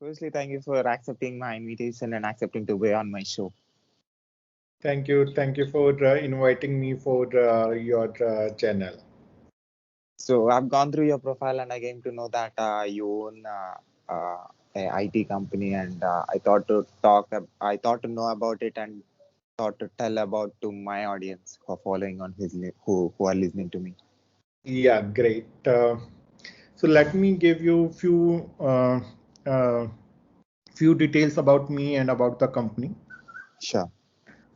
Firstly, thank you for accepting my invitation and accepting to be on my show. Thank you. Thank you for inviting me for your channel. So I've gone through your profile and I came to know that you own a IT company, and I thought to I thought to know about it and thought to tell about to my audience who are following on who are listening to me. Yeah, great. So let me give you uh, few details about me and about the company. Sure.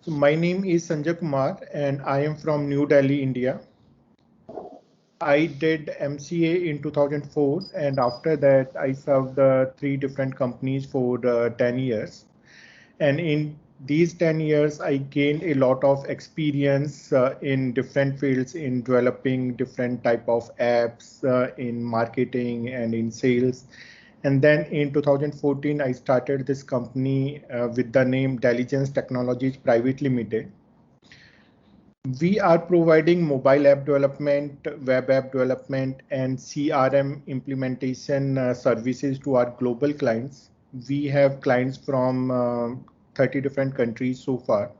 So my name is Sanjay Kumar and I am from New Delhi, India. I did MCA in 2004, and after that I served three different companies for 10 years. And in these 10 years, I gained a lot of experience in different fields in developing different type of apps in marketing and in sales. And then in 2014, I started this company with the name Diligence Technologies Private Limited. We are providing mobile app development, web app development, and CRM implementation services to our global clients. We have clients from 30 different countries so far.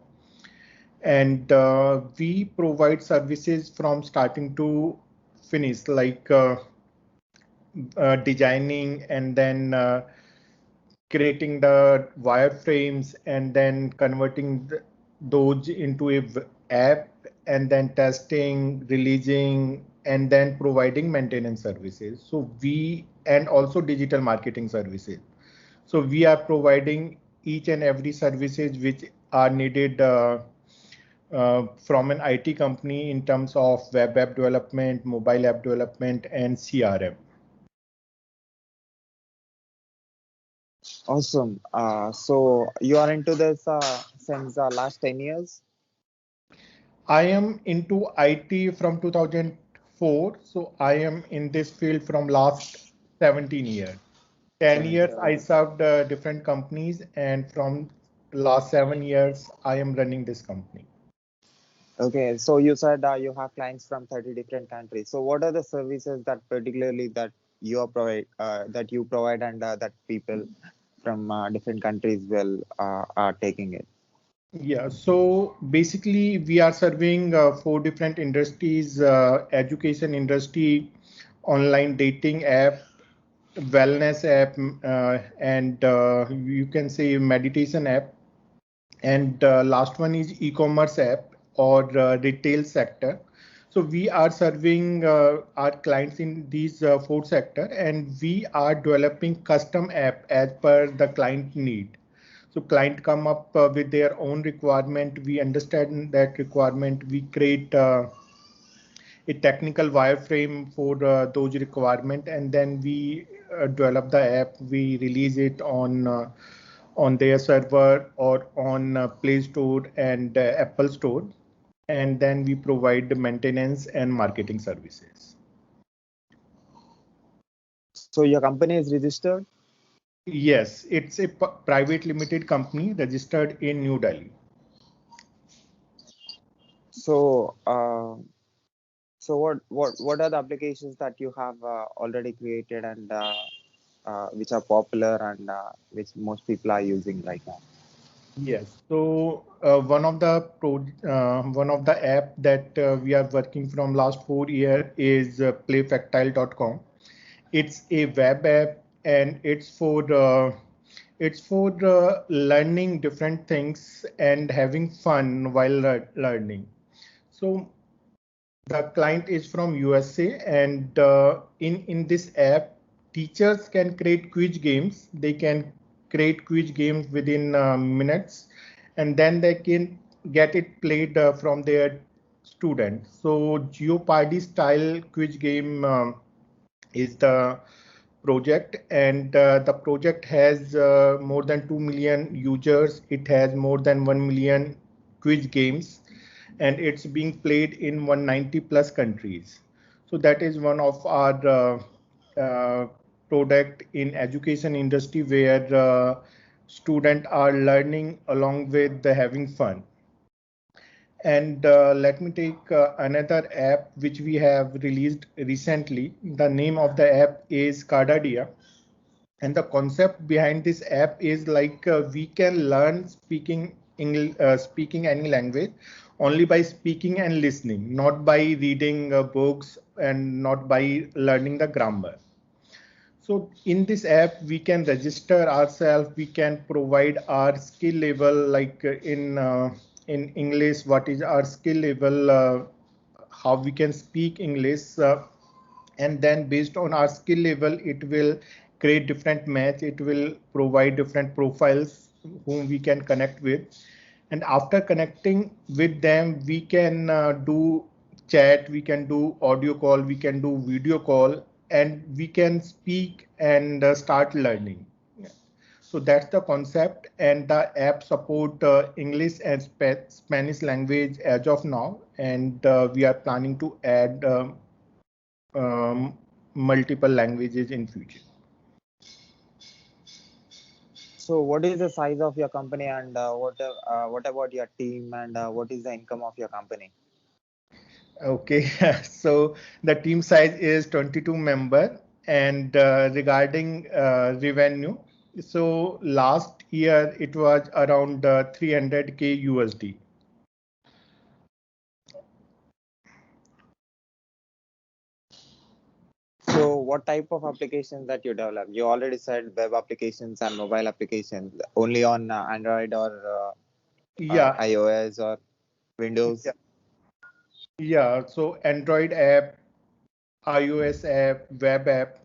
And we provide services from starting to finish, like designing and then creating the wireframes and then converting those into a app and then testing, releasing, and then providing maintenance services. So we and also digital marketing services. So we are providing each and every services which are needed from an IT company in terms of web app development, mobile app development, and CRM. Awesome. So you are into this since the last 10 years? I am into IT from 2004, so I am in this field from last 17 years. 10 years I 7 years. served different companies, and from last 7 years I am running this company. Okay, so you said you have clients from 30 different countries. So what are the services that particularly that you provide and that people from different countries will are taking it? Yeah, so basically we are serving four different industries: education industry, online dating app, wellness app, and you can say meditation app. And last one is e-commerce app or retail sector. So we are serving our clients in these four sector, and we are developing custom app as per the client need. So client come up with their own requirement, we understand that requirement, we create a technical wireframe for those requirement, and then we develop the app, we release it on their server or on Play Store and Apple Store, and then we provide the maintenance and marketing services. So your company is registered? Yes, it's a private limited company registered in New Delhi. So what are the applications that you have already created and which are popular and which most people are using right now? Yes. So one of the app that we are working from last 4 year is playfactile.com. It's a web app, and it's for learning different things and having fun while learning. So the client is from USA, and in this app, teachers can create quiz games. They can create quiz games within minutes, and then they can get it played from their students. So Jeopardy style quiz game is the project, and the project has more than 2 million users. It has more than 1 million quiz games, and it's being played in 190 plus countries. So that is one of our product in education industry, where students are learning along with the having fun. And let me take another app which we have released recently. The name of the app is Cardadia. And the concept behind this app is like we can learn speaking English, speaking any language only by speaking and listening, not by reading books and not by learning the grammar. So in this app, we can register ourselves. We can provide our skill level, like in English, what is our skill level, how we can speak English, and then based on our skill level, it will create different match. It will provide different profiles whom we can connect with, and after connecting with them, we can do chat, we can do audio call, we can do video call, and we can speak and start learning. So that's the concept, and the app support English and Spanish language as of now, and we are planning to add multiple languages in future. So what is the size of your company, and what about your team, and what is the income of your company? Okay, so the team size is 22 member, and regarding revenue, so last year it was around 300K USD. So what type of applications that you develop? You already said web applications and mobile applications, only on Android or Yeah, iOS or Windows. yeah, yeah. So Android app, iOS app, web app,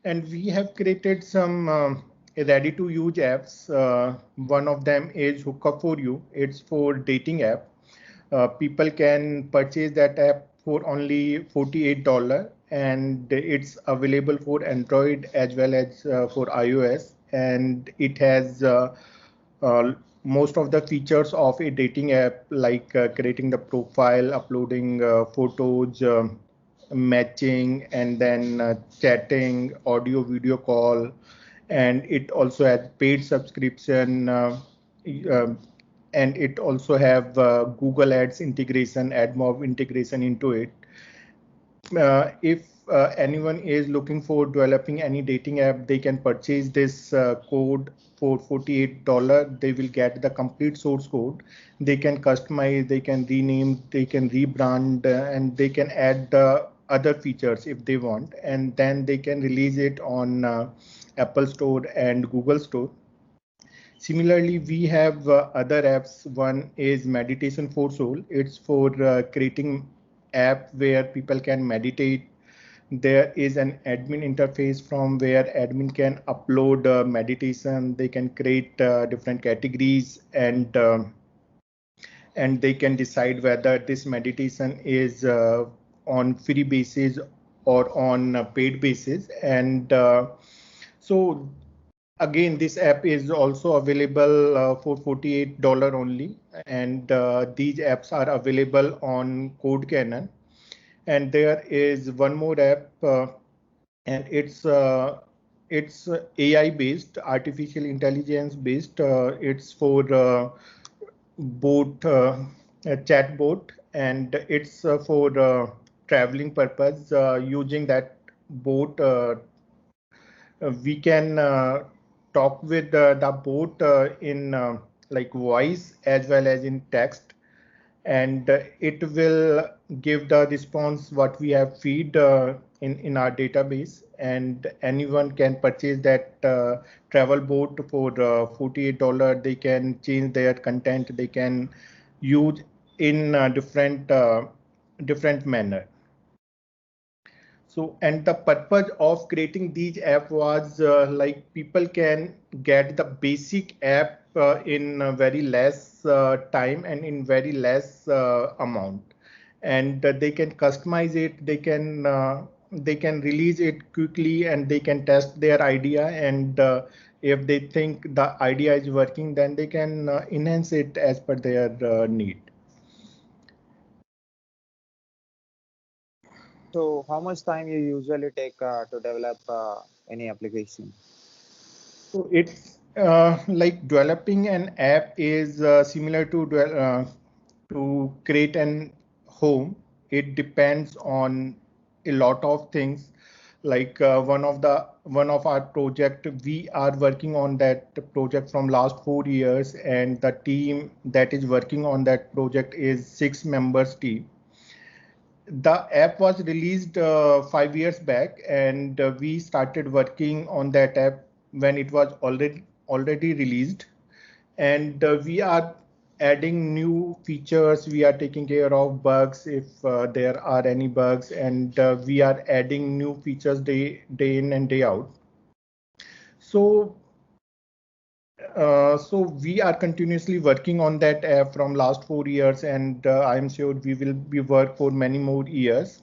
and we have created some ready-to-use apps. One of them is Hookup for You. It's for dating app. People can purchase that app for only $48, and it's available for Android as well as for iOS, and it has uh, most of the features of a dating app, like creating the profile, uploading photos, matching, and then chatting, audio video call, and it also has paid subscription, um, and it also have Google Ads integration, AdMob integration into it. If anyone is looking for developing any dating app, they can purchase this code for $48. They will get the complete source code. They can customize, they can rename, they can rebrand, and they can add the other features if they want, and then they can release it on Apple Store and Google Store. Similarly, we have other apps. One is Meditation for Soul. It's for creating app where people can meditate. There is an admin interface from where admin can upload meditation. They can create different categories, and they can decide whether this meditation is on free basis or on paid basis. And so again, this app is also available for $48 only, and these apps are available on CodeCannon. And there is one more app, and it's AI based, artificial intelligence based. It's for bot, a chat bot, and it's for traveling purpose. Using that bot, we can talk with the bot in like voice as well as in text, and it will give the response what we have feed in our database, and anyone can purchase that travel bot for $48. They can change their content, they can use in different manner. So, and the purpose of creating these app was like people can get the basic app in very less time and in very less amount, and they can customize it. They can release it quickly, and they can test their idea. And if they think the idea is working, then they can enhance it as per their need. So how much time you usually take to develop any application? So it's like developing an app is similar to create an home. It depends on a lot of things, Like one of our project, we are working on that project from last 4 years, and the team that is working on that project is 6 members team. The app was released 5 years back, and we started working on that app when it was already released. And we are adding new features. We are taking care of bugs if there are any bugs, and we are adding new features day in and day out. So so we are continuously working on that app from last 4 years, and I'm sure we will be work for many more years.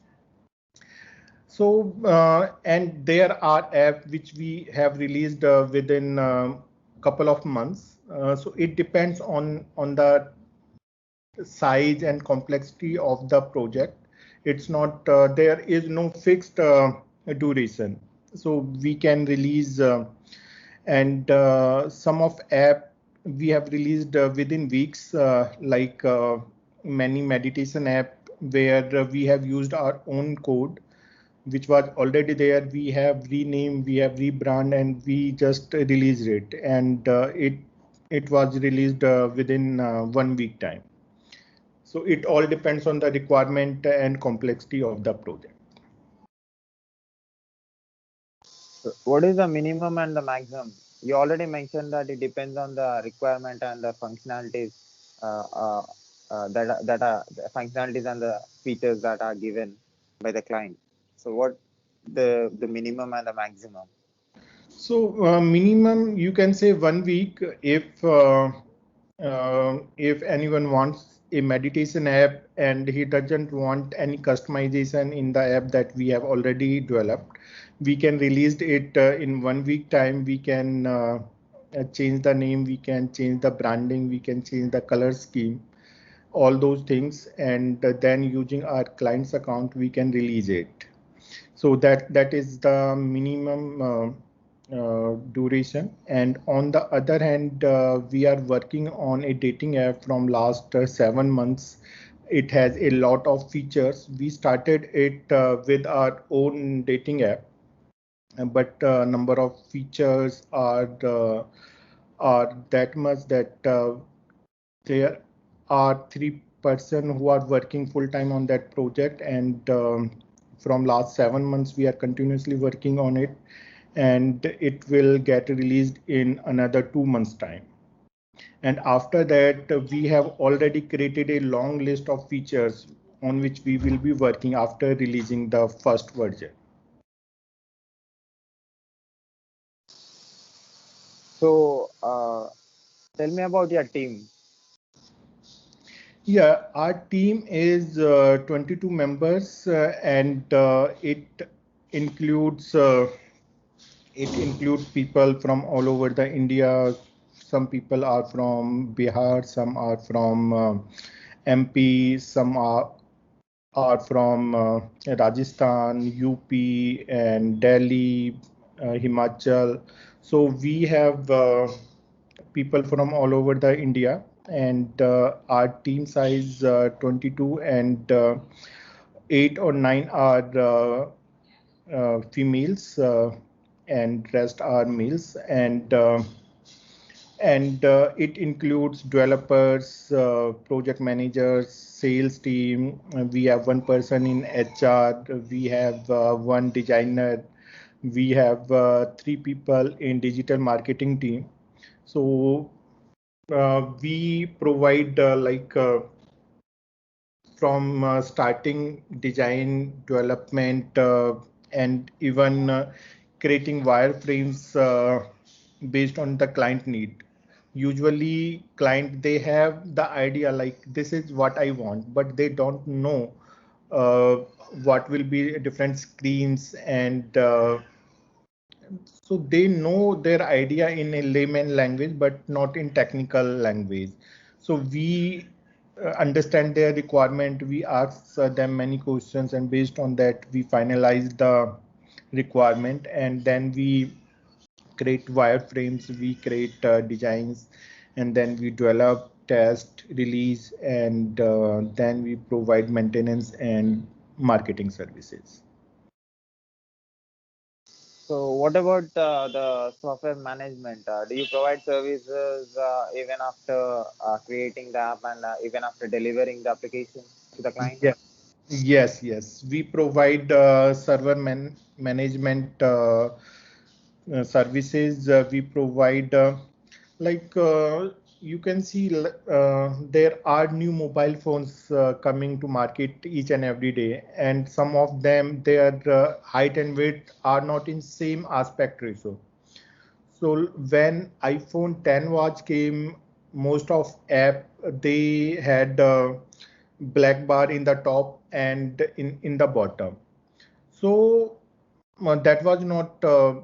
So and there are apps which we have released within couple of months. So it depends on the size and complexity of the project. It's not there is no fixed duration, so we can release and some of app we have released within weeks, like many meditation app where we have used our own code which was already there. We have renamed, we have rebrand, and we just released it, and it was released within 1 week time. So it all depends on the requirement and complexity of the project. What is the minimum and the maximum? You already mentioned that it depends on the requirement and the functionalities that are the functionalities and the features that are given by the client. So what the minimum and the maximum? So minimum, you can say 1 week if anyone wants a meditation app and he doesn't want any customization in the app that we have already developed, we can release it in 1 week time. We can change the name, we can change the branding, we can change the color scheme, all those things, and then using our client's account we can release it. So that is the minimum duration. And on the other hand, we are working on a dating app from last 7 months. It has a lot of features. We started it with our own dating app, but number of features are that much that there are 3 person who are working full time on that project, and from last 7 months we are continuously working on it, and it will get released in another 2 months time. And after that we have already created a long list of features on which we will be working after releasing the first version. So tell me about your team. Yeah, our team is 22 members, and includes uh, it includes people from all over the India. Some people are from Bihar, some are from MP, some are from Rajasthan, UP, and Delhi, Himachal. So we have people from all over the India, and our team size 22, and 8 or 9 are females, and rest are males, and it includes developers, project managers, sales team. We have one person in HR. We have one designer. We have 3 people in digital marketing team. So we provide from starting design development, and even creating wireframes based on the client need. Usually client, they have the idea like this is what I want, but they don't know uh, what will be different screens, and so they know their idea in a layman language but not in technical language. So we understand their requirement, we ask them many questions, and based on that we finalize the requirement, and then we create wireframes, we create designs, and then we develop, test, release, and then we provide maintenance and marketing services. So what about the software management? Do you provide services even after creating the app and even after delivering the application to the client? Yeah. Yes. We provide server management services. We provide like you can see there are new mobile phones coming to market each and every day, and some of them their height and weight are not in same aspect ratio. So when iPhone 10 watch came, most of app they had black bar in the top and in the bottom. So that was not a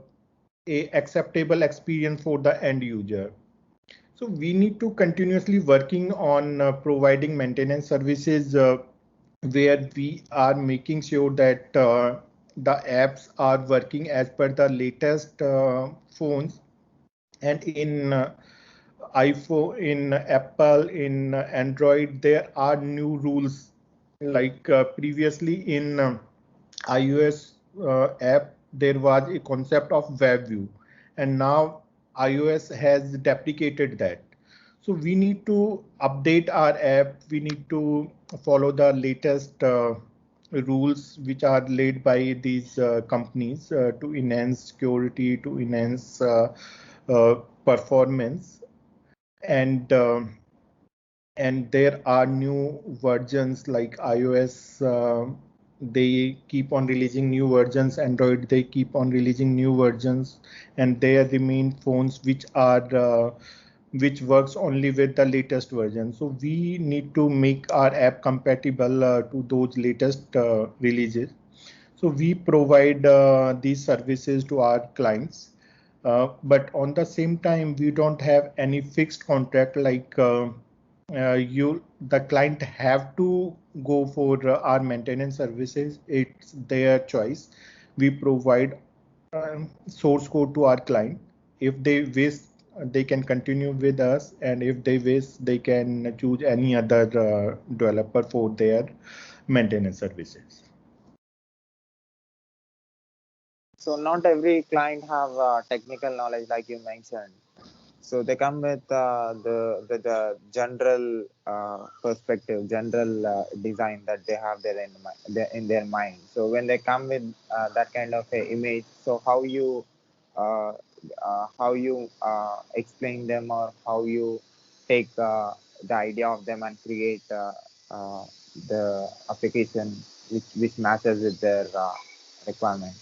acceptable experience for the end user. So we need to continuously working on providing maintenance services where we are making sure that the apps are working as per the latest phones, and in iPhone, in Apple, in Android, there are new rules. Like previously in iOS app, there was a concept of web view, and now iOS has deprecated that. So we need to update our app. We need to follow the latest rules which are laid by these companies to enhance security, to enhance uh, performance, and and there are new versions like iOS. They keep on releasing new versions. Android, they keep on releasing new versions, and there remain phones which are which works only with the latest version. So we need to make our app compatible to those latest releases. So we provide these services to our clients, but on the same time, we don't have any fixed contract like you. The client have to go for our maintenance services. It's their choice. We provide source code to our client. If they wish, they can continue with us, and if they wish, they can choose any other developer for their maintenance services. So not every client have technical knowledge like you mentioned. So they come with the general perspective, general design that they have there in their mind. So when they come with that kind of a image, so uh, how you explain them, or how you take the idea of them and create uh, the application which matches with their requirement.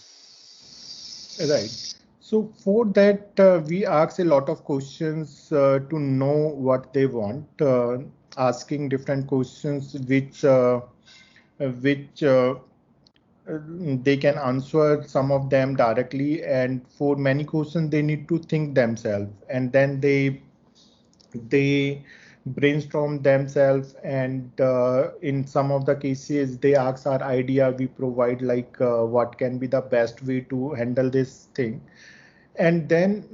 Right. So for that, we ask a lot of questions to know what they want, asking different questions which they can answer some of them directly, and for many questions they need to think themselves, and then they brainstorm themselves, and in some of the cases they ask our idea. We provide like what can be the best way to handle this thing, and then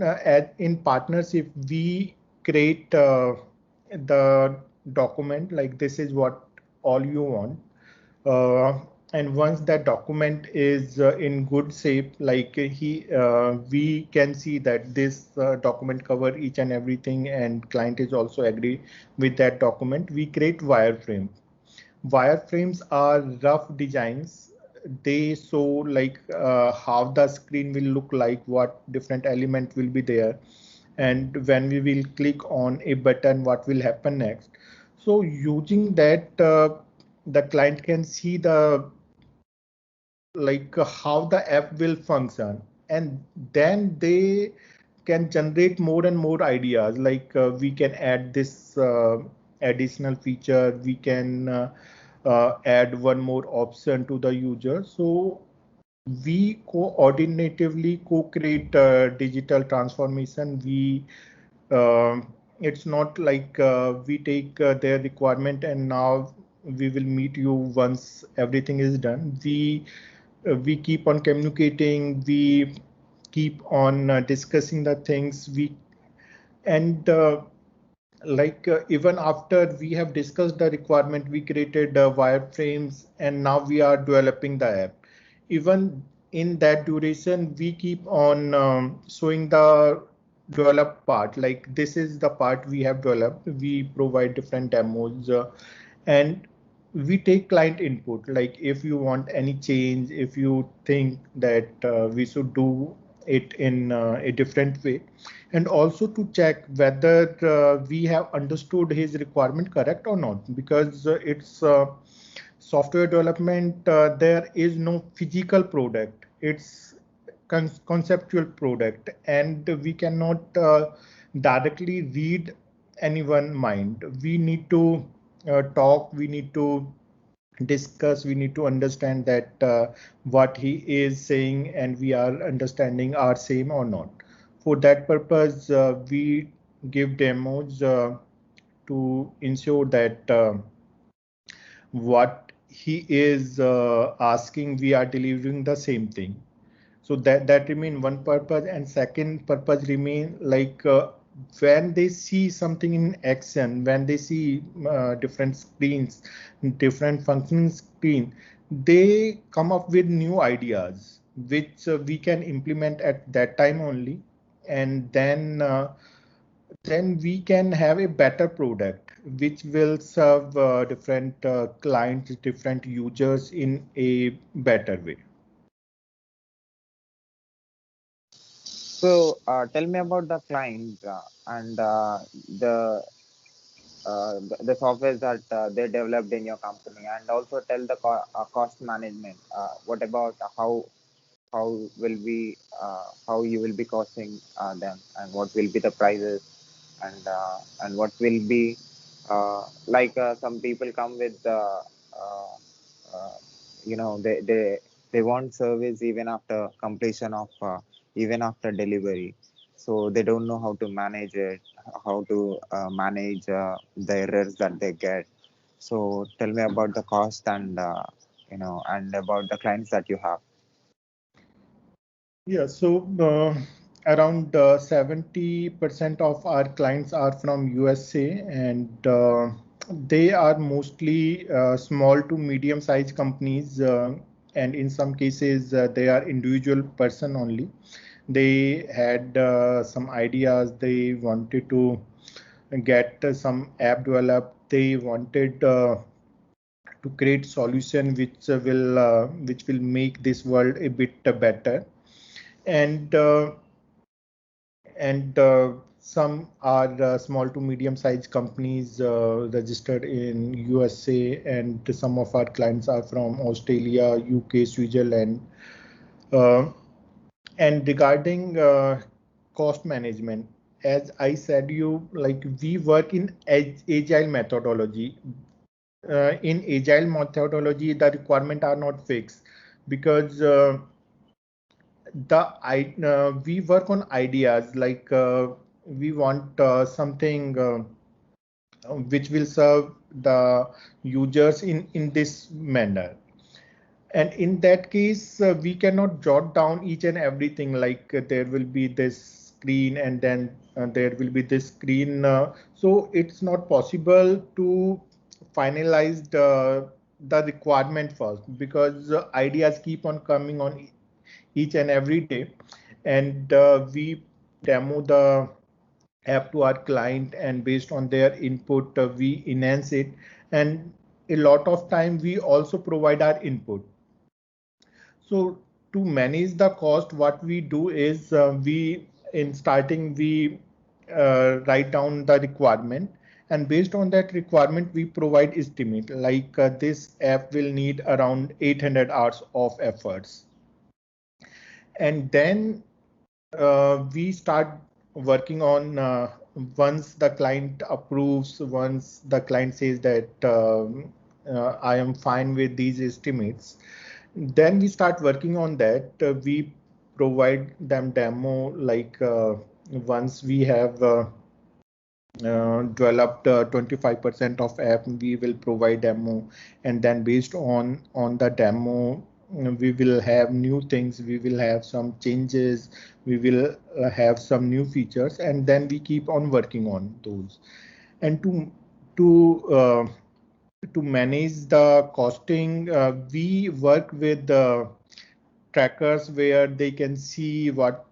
in partnership we create the document like this is what all you want, uh, and once that document is in good shape, like we can see that this document cover each and everything, and client is also agree with that document, we create wireframe. Wireframes are rough designs. They show like how the screen will look like, what different element will be there, and when we will click on a button, what will happen next. So using that, the client can see the like how the app will function, and then they can generate more and more ideas like we can add this additional feature, we can add one more option to the user. So we coordinatively co-create digital transformation. We it's not like we take their requirement and now we will meet you once everything is done. We keep on communicating, we keep on discussing the things, we and like even after we have discussed the requirement, we created wireframes, and now we are developing the app. Even in that duration, we keep on showing the developed part. Like this is the part we have developed. We provide different demos and we take client input. Like if you want any change, if you think that we should do it in a different way, and also to check whether we have understood his requirement correct or not, because it's software development, there is no physical product. It's conceptual product, and we cannot directly read anyone mind. We need to talk, we need to discuss, we need to understand that what he is saying and we are understanding are same or not. For that purpose, we give demos to ensure that what he is asking, we are delivering the same thing. So that remain one purpose, and second purpose remain like when they see something in action, when they see different screens, different functioning screen, they come up with new ideas which we can implement at that time only, and then we can have a better product which will serve different clients, different users in a better way. So tell me about the client and the software that they developed in your company, and also tell the cost management. What about how will be how you will be costing them, and what will be the prices, and what will be some people come with uh, they want service even after completion of even after delivery, so they don't know how to manage it, how to manage the errors that they get. So tell me about the cost and and about the clients that you have. Yeah, so around 70% of our clients are from USA, and they are mostly small to medium sized companies, and in some cases they are individual person only. They had some ideas, they wanted to get some app developed, they wanted to create solution which will make this world a bit better, and some are small to medium sized companies registered in USA, and some of our clients are from Australia, UK, Switzerland. Uh, and regarding cost management, as I said, you like we work in agile methodology. In agile methodology, the requirement are not fixed, because we work on ideas. Like we want something which will serve the users in this manner, and in that case we cannot jot down each and everything. Like there will be this screen, and then there will be this screen, so it's not possible to finalize the requirement first, because ideas keep on coming on each and every day, and we demo the app to our client, and based on their input we enhance it, and a lot of time we also provide our input. So to manage the cost, what we do is we in starting we write down the requirement, and based on that requirement we provide estimate. Like this app will need around 800 hours of efforts, and then we start working on once the client approves, once the client says that I am fine with these estimates, then we start working on that. We provide them demo. Like once we have developed 25% of app, we will provide demo, and then based on the demo we will have new things, we will have some changes, we will have some new features, and then we keep on working on those. And to uh, to manage the costing, we work with trackers where they can see what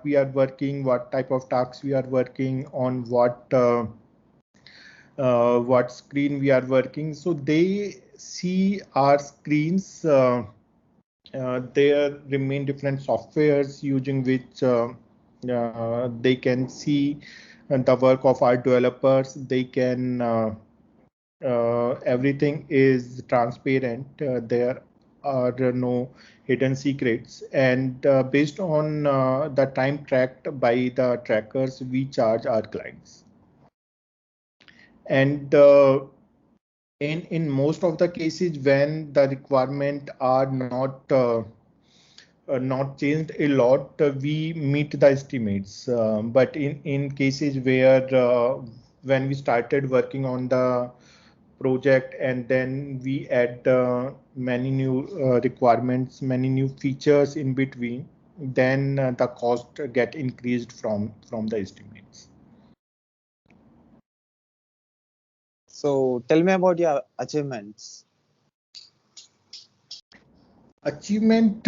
we are working, what type of tasks we are working on, what screen we are working. So they see our screens. There remain different softwares using which they can see the work of our developers. They can everything is transparent. There are no hidden secrets, and based on the time tracked by the trackers, we charge our clients. And in most of the cases, when the requirement are not changed a lot, we meet the estimates. But in cases where when we started working on the project and then we add many new requirements, many new features in between, then the cost get increased from the estimates. So tell me about your achievements. Achievement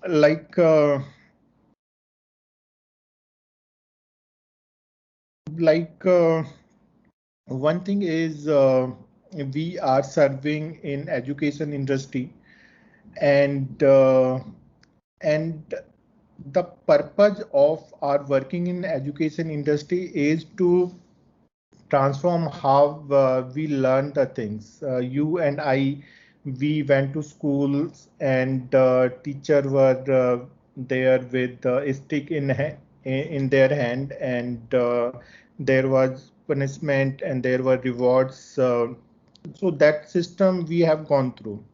like one thing is we are serving in education industry, and the purpose of our working in education industry is to transform how we learn the things. You and I, we went to schools, and teacher were there with a stick in their hand, and there was punishment and there were rewards. So that system we have gone through,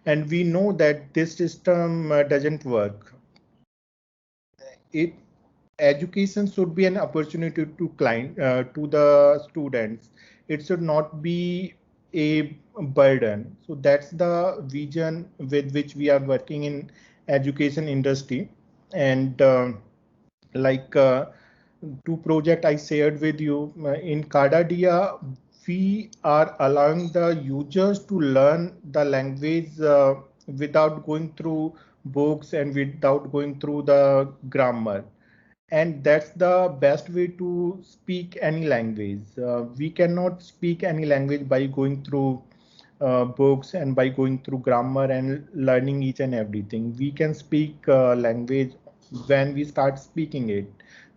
and we know that this system doesn't work. It Education should be an opportunity to the students. It should not be a burden. So that's the vision with which we are working in education industry. And like two project I shared with you in Cadadia, we are allowing the users to learn the language without going through books and without going through the grammar. And that's the best way to speak any language. We cannot speak any language by going through books and by going through grammar and learning each and everything. We can speak language when we start speaking it,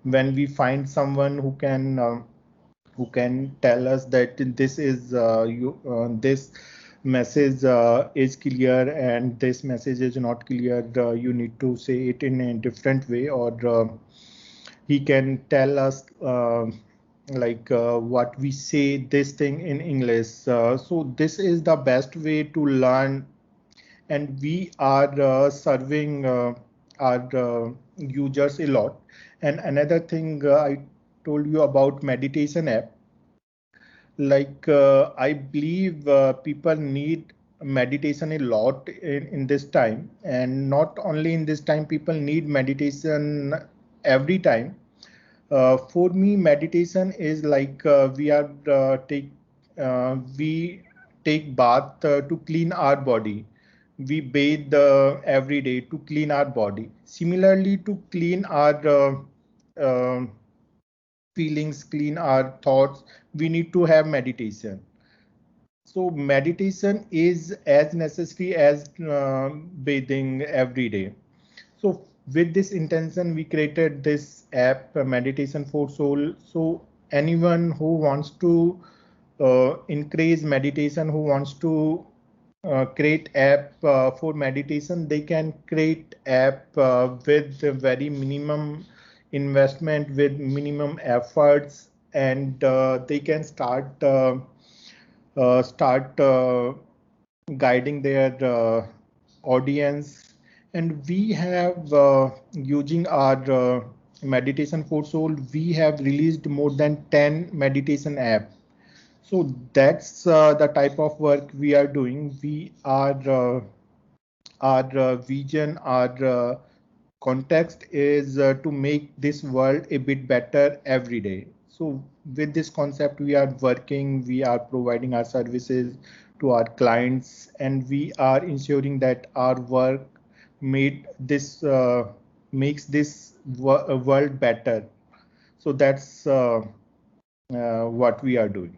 when we find someone who can tell us that this message is clear and this message is not clear. You need to say it in a different way, or he can tell us what we say this thing in English. So this is the best way to learn, and we are serving our users a lot. And another thing I told you about meditation app. I believe people need meditation a lot in this time, and not only in this time, people need meditation every time. For me, meditation is like we take bath to clean our body. We bathe every day to clean our body. Similarly, to clean our feelings, clean our thoughts, we need to have meditation. So meditation is as necessary as bathing every day. So with this intention, we created this app, Meditation for Soul. So anyone who wants to increase meditation, who wants to create app for meditation, they can create app with very minimum investment, with minimum efforts, and they can start guiding their audience. And we have using our meditation for soul, we have released more than 10 meditation app. So that's the type of work we are doing. We are our vision, our context is to make this world a bit better every day. So with this concept, we are working, we are providing our services to our clients, and we are ensuring that our work makes this world better. So that's what we are doing.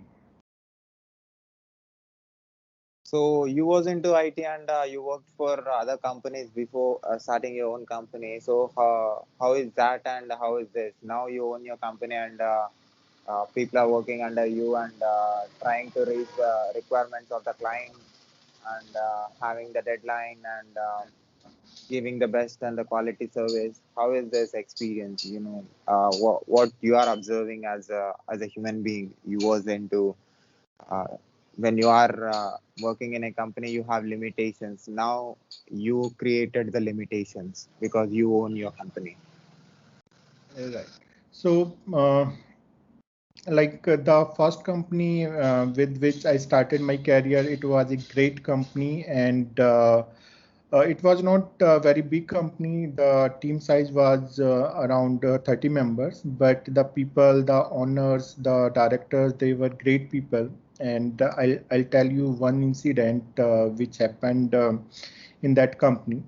So you was into IT and you worked for other companies before starting your own company. So how is that and how is this? Now you own your company and people are working under you and trying to reach the requirements of the client and having the deadline and giving the best and the quality service. How is this experience? You know, what you are observing as a human being. You was into uh, when you are working in a company, you have limitations. Now you created the limitations because you own your company. Right. So, the first company with which I started my career, it was a great company, and it was not a very big company. The team size was around 30 members, but the people, the owners, the directors, they were great people. And I'll tell you one incident which happened in that company.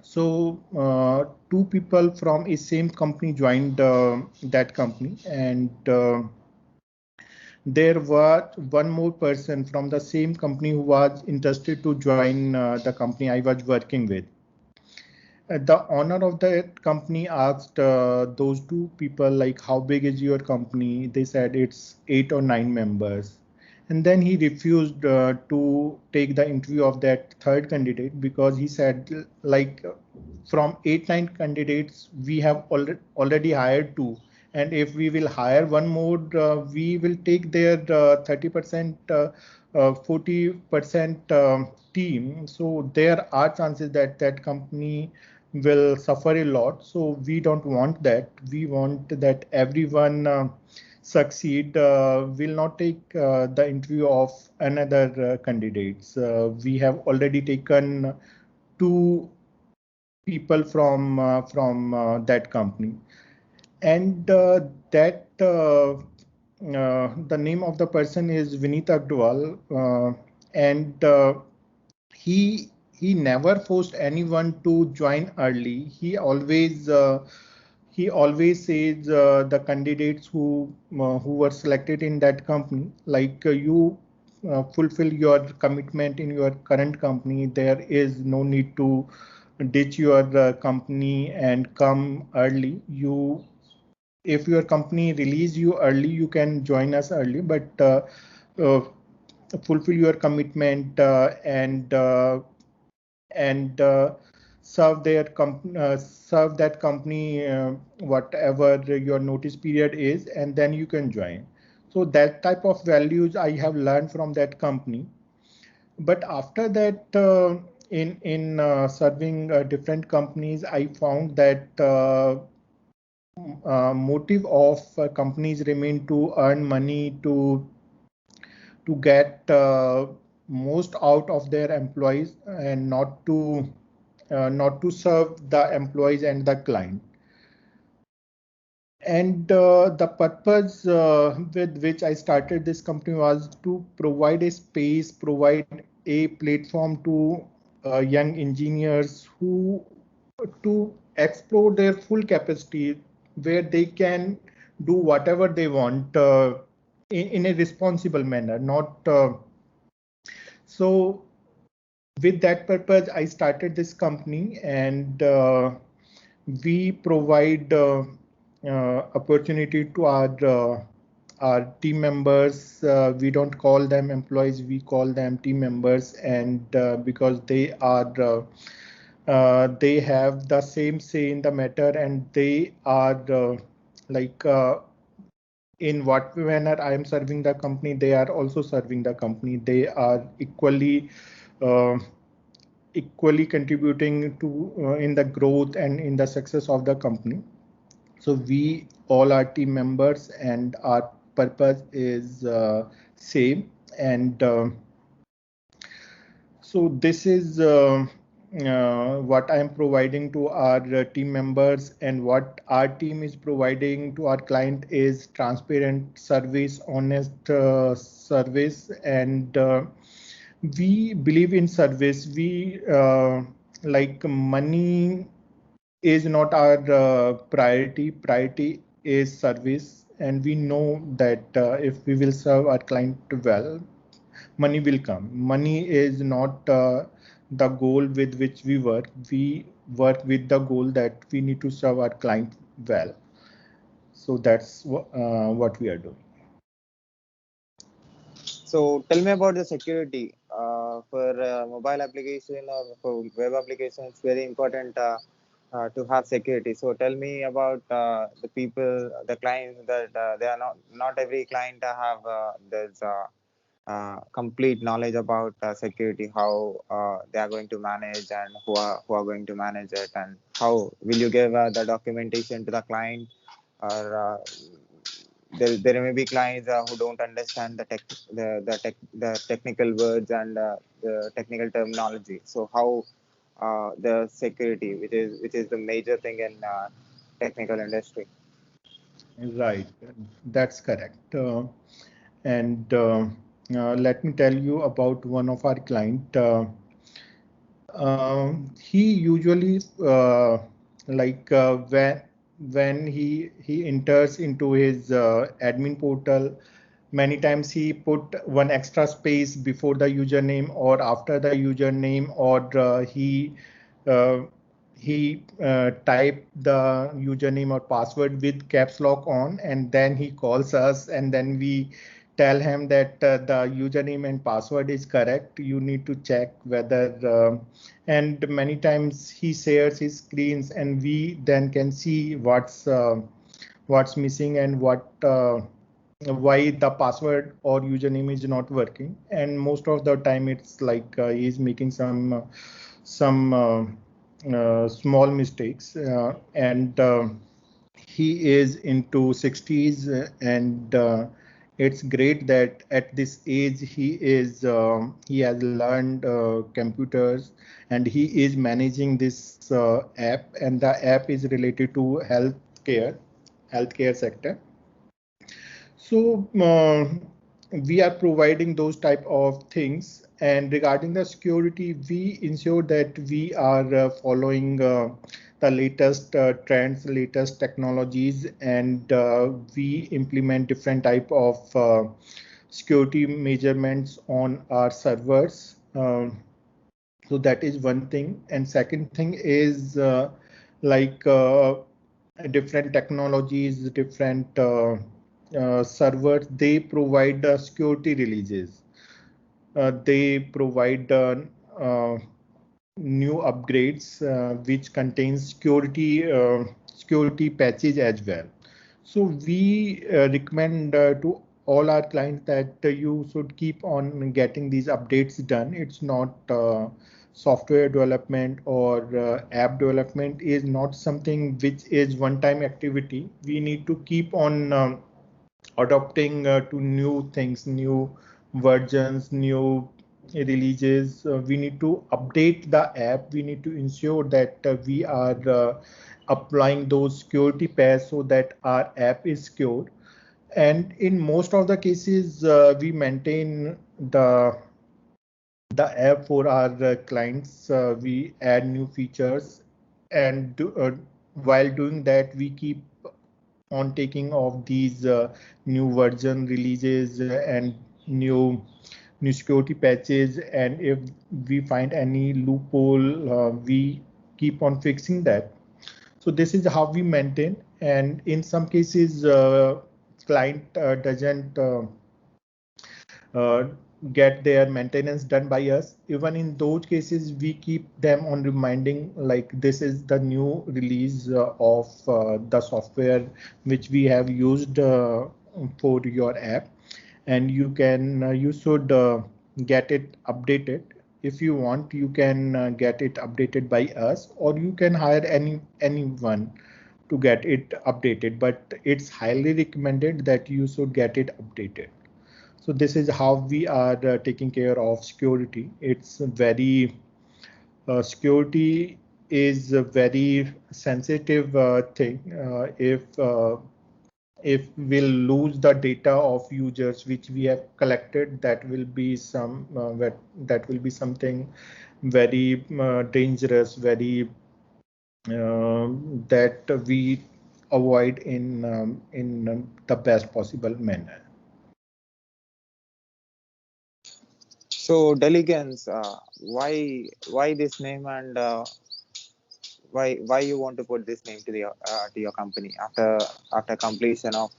So two people from a same company joined that company, and there was one more person from the same company who was interested to join the company I was working with. The owner of the company asked those two people, like, how big is your company? They said it's 8 or 9 members. And then he refused to take the interview of that third candidate because he said, like, from 8, 9 candidates, we have already hired two. And if we will hire one more, we will take their 30%, 40% team. So there are chances that that company will suffer a lot. So we don't want that. We want that everyone succeed. Will not take the interview of another candidates. We have already taken two people from that company, and that the name of the person is Vineet Agrawal, and he never forced anyone to join early. He always says the candidates who were selected in that company, like, you fulfill your commitment in your current company. There is no need to ditch your company and come early. If your company release you early, you can join us early, but uh, fulfill your commitment and serve that company whatever your notice period is, and then you can join. So that type of values I have learned from that company. But after that, in serving different companies, I found that motive of companies remain to earn money, to get most out of their employees, and not to serve the employees and the client. And the purpose with which I started this company was to provide a space, provide a platform to young engineers who to explore their full capacity, where they can do whatever they want in a responsible manner. Not so. With that purpose, I started this company, and we provide opportunity to our team members. We don't call them employees; we call them team members, and because they have the same say in the matter, and they are like. In what manner I am serving the company, they are also serving the company. They are uh, equally contributing to in the growth and in the success of the company. So we all are team members, and our purpose is same. And so this is what I am providing to our team members, and what our team is providing to our client is transparent service, honest service, and we believe in service. We like money is not our priority. Priority is service, and we know that if we will serve our client well, money will come. Money is not the goal with which we work. We work with the goal that we need to serve our client well. So that's what we are doing. So tell me about the security for mobile application or for web application. It's very important to have security. So tell me about the people, the clients that they are not every client have this complete knowledge about security, how they are going to manage and who are going to manage it, and how will you give the documentation to the client, or there may be clients who don't understand the technical words and the technical terminology. So how the security, which is the major thing in technical industry. Right, that's correct. And let me tell you about one of our client. He usually like when he enters into his admin portal, many times he put one extra space before the username or after the username, or uh, he type the username or password with caps lock on, and then he calls us, and then we tell him that the username and password is correct. You need to check whether and many times he shares his screens, and we then can see what's missing and what why the password or username is not working. And most of the time it's like he's making some small mistakes, and he is into 60s, and it's great that at this age he has learned computers, and he is managing this app, and the app is related to healthcare sector. So we are providing those type of things. And regarding the security, we ensure that we are following the latest trends, latest technologies, and we implement different type of security measurements on our servers. So that is one thing. And second thing is like different technologies, different servers, they provide security releases. They provide uh, new upgrades which contains security patches as well. So we recommend to all our clients that you should keep on getting these updates done. It's not software development or app development is not something which is one-time activity. We need to keep on adopting to new things, new versions, new releases. We need to update the app. We need to ensure that we are applying those security patches so that our app is secure. And in most of the cases, we maintain the app for our clients. We add new features, and while doing that, we keep on taking of these new version releases and new security patches. And if we find any loophole, we keep on fixing that. So this is how we maintain. And in some cases, client doesn't uh, get their maintenance done by us. Even in those cases, we keep them on reminding, like this is the new release of the software which we have used for your app, and you should get it updated. If you want, you can get it updated by us, or you can hire anyone to get it updated, but it's highly recommended that you should get it updated. So this is how we are taking care of security. It's very security is a very sensitive thing. If we'll lose the data of users which we have collected, that will be something very dangerous, very that we avoid in the best possible manner. So Delegans, why this name, and why you want to put this name to your company after completion of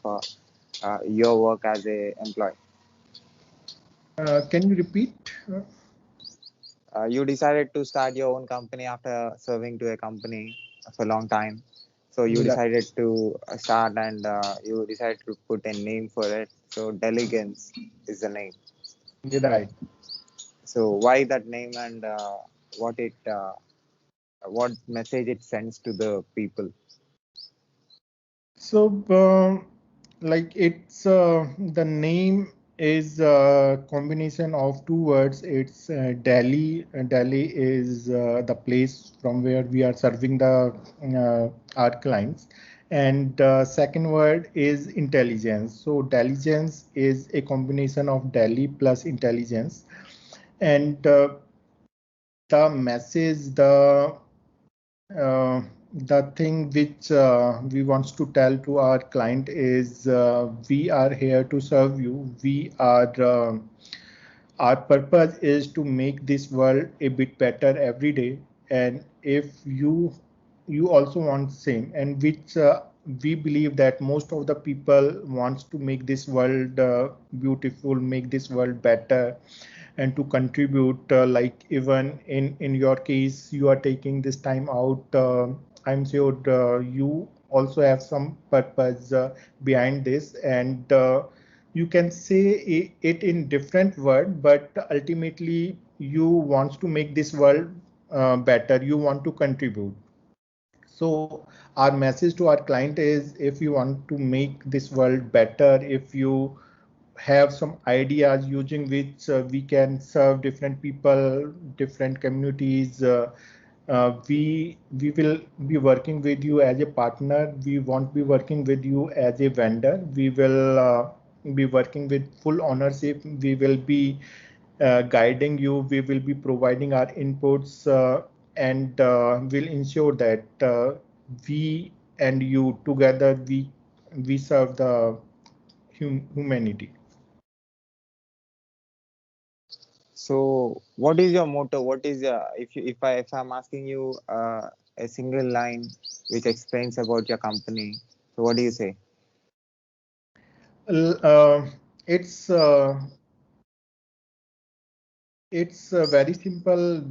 your work as a employee? Can you repeat? You decided to start your own company after serving to a company for a long time. So you Right. decided to start, and you decided to put a name for it. So Delegans is the name. Right. So why that name, and what it what message it sends to the people? So, like it's the name is a combination of two words. It's Delhi. Delhi is the place from where we are serving the our clients, and second word is intelligence. So, intelligence is a combination of Delhi plus intelligence, and the message, uh, the thing which we want to tell to our client is we are here to serve you. We are our purpose is to make this world a bit better every day. And if you also want same, and which we believe that most of the people wants to make this world beautiful, make this world better, and to contribute like even in your case you are taking this time out. I'm sure you also have some purpose behind this, and you can say it in different word, but ultimately you want to make this world better, you want to contribute. So our message to our client is, if you want to make this world better, if you have some ideas using which we can serve different people, different communities, we will be working with you as a partner. We won't be working with you as a vendor. We will be working with full ownership. We will be guiding you. We will be providing our inputs, and will ensure that we and you together we serve the humanity. So what is your motto? What is if I'm asking you a single line which explains about your company? So what do you say? L- it's very simple.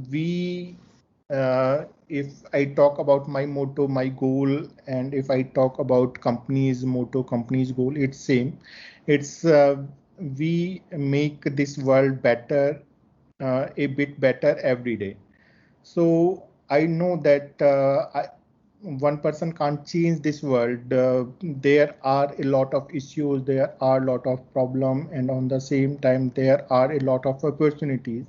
If I talk about my motto, my goal, and if I talk about company's motto, company's goal, it's same. It's we make this world better, a bit better every day. So I know that one person can't change this world. There are a lot of issues, there are a lot of problems, and on the same time there are a lot of opportunities.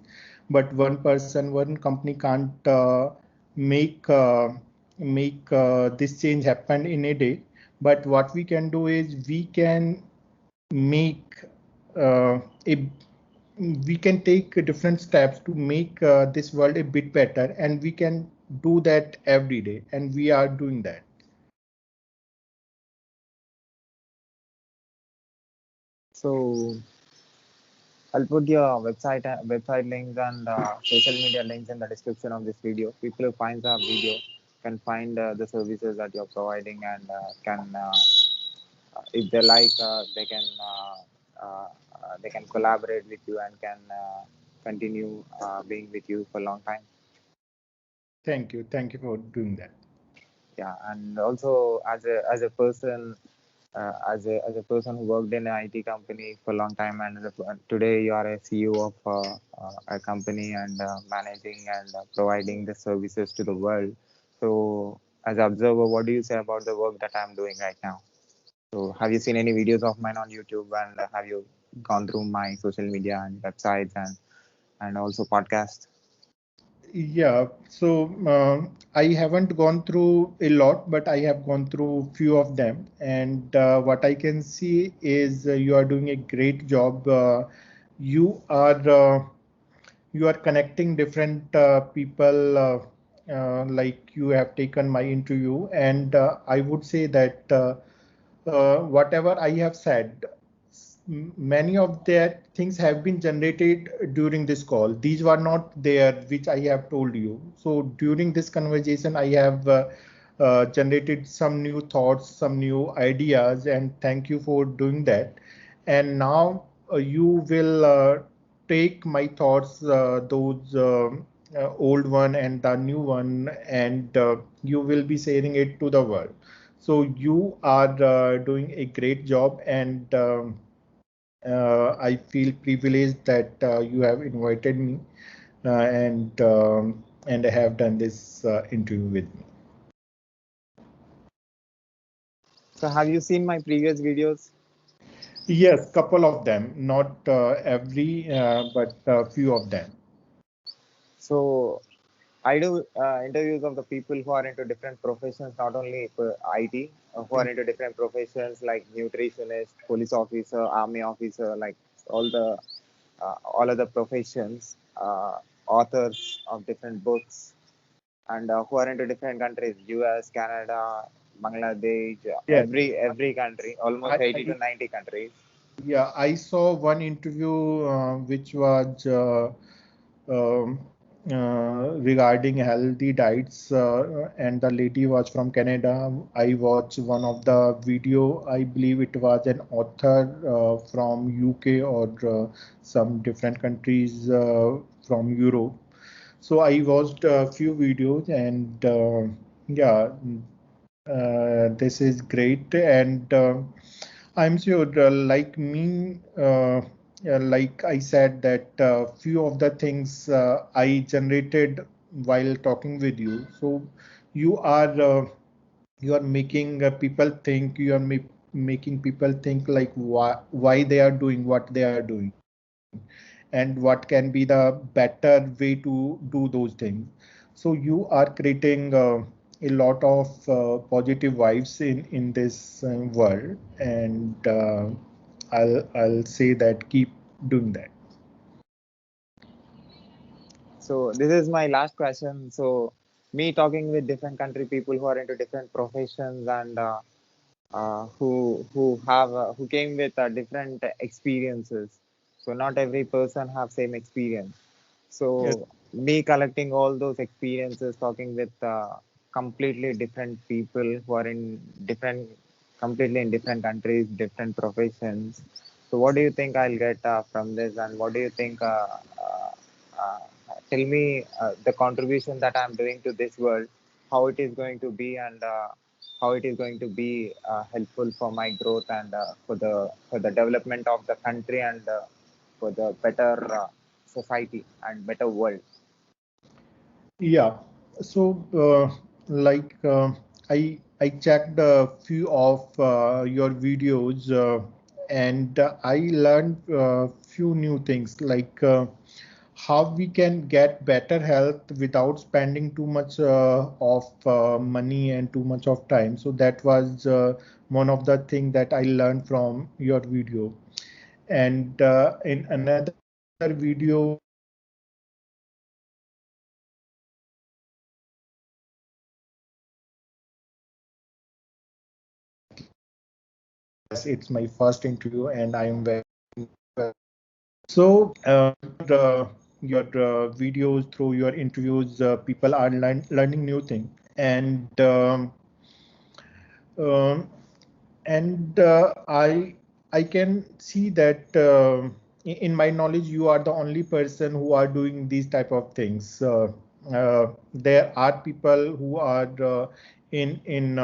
But one person, one company can't make this change happen in a day. But what we can do is we can make a we can take different steps to make this world a bit better, and we can do that every day, and we are doing that. So I'll put your website links and social media links in the description of this video. People who find the video can find the services that you're providing, and can if they like, they can collaborate with you, and can continue being with you for a long time. Thank you for doing that. Yeah, and also as a person, as a person who worked in an IT company for a long time, and today you are a CEO of a company, and managing and providing the services to the world. So as an observer, what do you say about the work that I'm doing right now? So have you seen any videos of mine on YouTube, and have you gone through my social media and websites, and also podcasts? Yeah, so I haven't gone through a lot, but I have gone through few of them, and what I can see is you are doing a great job. You are you are connecting different people, like you have taken my interview, and I would say that whatever I have said, many of their things have been generated during this call. These were not there, which I have told you. So during this conversation, I have generated some new thoughts, some new ideas, and thank you for doing that. And now you will take my thoughts, those old one and the new one, and you will be sharing it to the world. So you are doing a great job, and I feel privileged that you have invited me, and have done this interview with me. So have you seen my previous videos? Yes, couple of them, not every, but few of them. So I do interviews of the people who are into different professions, not only for IT, who are into different professions like nutritionist, police officer, army officer, like all the all other professions, authors of different books, and who are into different countries: US, Canada, Bangladesh, Yes, every country, almost I, 80 to I 90 countries. yeah, I saw one interview which was um, regarding healthy diets, and the lady was from Canada. I watched one of the video. I believe it was an author from UK or some different countries from Europe. So I watched a few videos, and yeah, this is great. And I'm sure, like me, like I said, that few of the things I generated while talking with you. So you are you are making people think. You are making people think like why they are doing what they are doing, and what can be the better way to do those things. So you are creating a lot of positive vibes in this world, and I'll say that keep doing that. So this is my last question. So me talking with different country people who are into different professions and who came with different experiences. So not every person have same experience. Yes. So me collecting all those experiences, talking with completely different people who are in different, completely in different countries, different professions. So what do you think I'll get from this, and what do you think? Uh, Tell me the contribution that I'm doing to this world, how it is going to be, and how it is going to be helpful for my growth and for the development of the country and for the better society and better world. Yeah. So like I checked a few of your videos, and I learned few new things, like how we can get better health without spending too much of money and too much of time. So that was one of the thing that I learned from your video. And in another video, yes, it's my first interview, and I am very well. So your videos, through your interviews, people are learning new things, and um, I can see that in my knowledge you are the only person who are doing these type of things. There are people who are in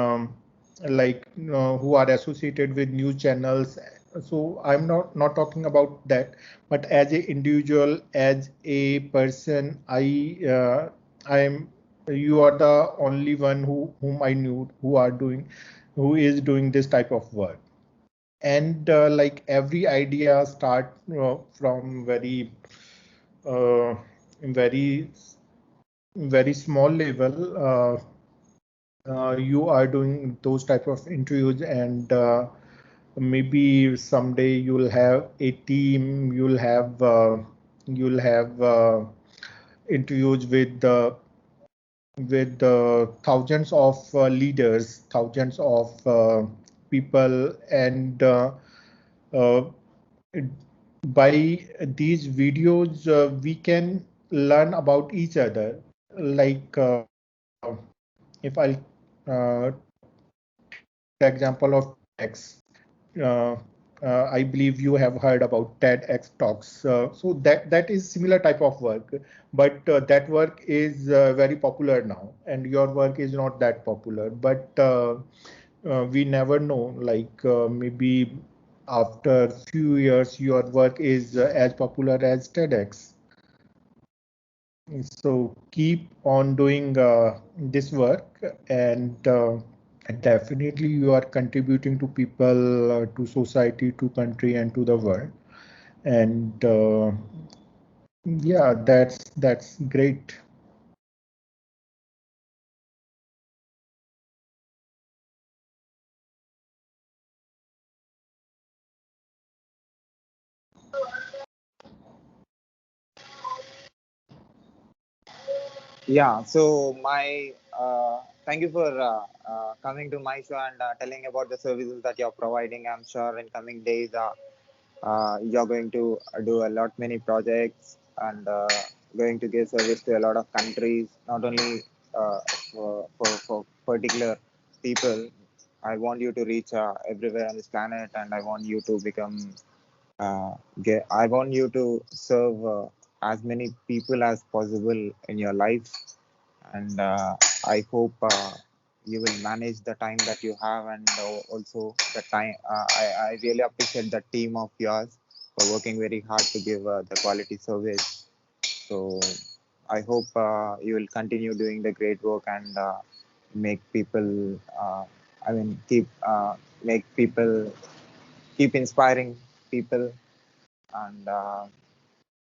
like who are associated with news channels. So I'm not talking about that, but as a individual, as a person, I am, you are the only one whom I knew who is doing this type of work. And like every idea start from uh, very very small level. You are doing those type of interviews, and maybe someday you'll have a team, you'll have you'll have interviews with thousands of leaders, thousands of people, and by these videos we can learn about each other. Like if I'll take example of TEDx, uh, I believe you have heard about TEDx talks. So that is similar type of work, but that work is very popular now, and your work is not that popular. But we never know. Like maybe after few years, your work is as popular as TEDx. So keep on doing this work, and definitely you are contributing to people, to society, to country, and to the world. And yeah, that's great. Yeah, so my thank you for coming to my show and telling about the services that you're providing. I'm sure in coming days you're going to do a lot many projects and going to give service to a lot of countries, not only for particular people. I want you to reach everywhere on this planet, and I want you to become I want you to serve as many people as possible in your life, and I hope you will manage the time that you have, and also the time. I really appreciate the team of yours for working very hard to give the quality service. So I hope you will continue doing the great work and make people. I mean, make people keep inspiring people and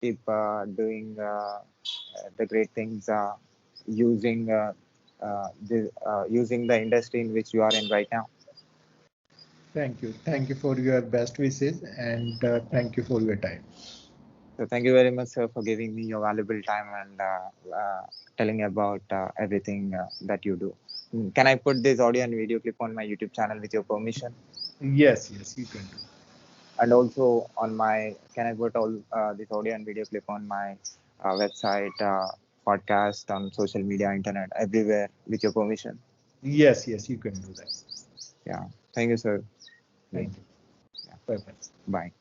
keep doing the great things using the industry in which you are in right now. Thank you for your best wishes, and thank you for your time. So thank you very much, sir, for giving me your valuable time and telling about everything that you do. Can I put this audio and video clip on my YouTube channel with your permission? Yes, yes, you can do. And also on my, can I put all this audio and video clip on my website, podcast, on social media, internet, everywhere with your permission? Yes, yes, you can do that. Yeah. Thank you, sir. Thank you. Yeah. Bye bye. Bye.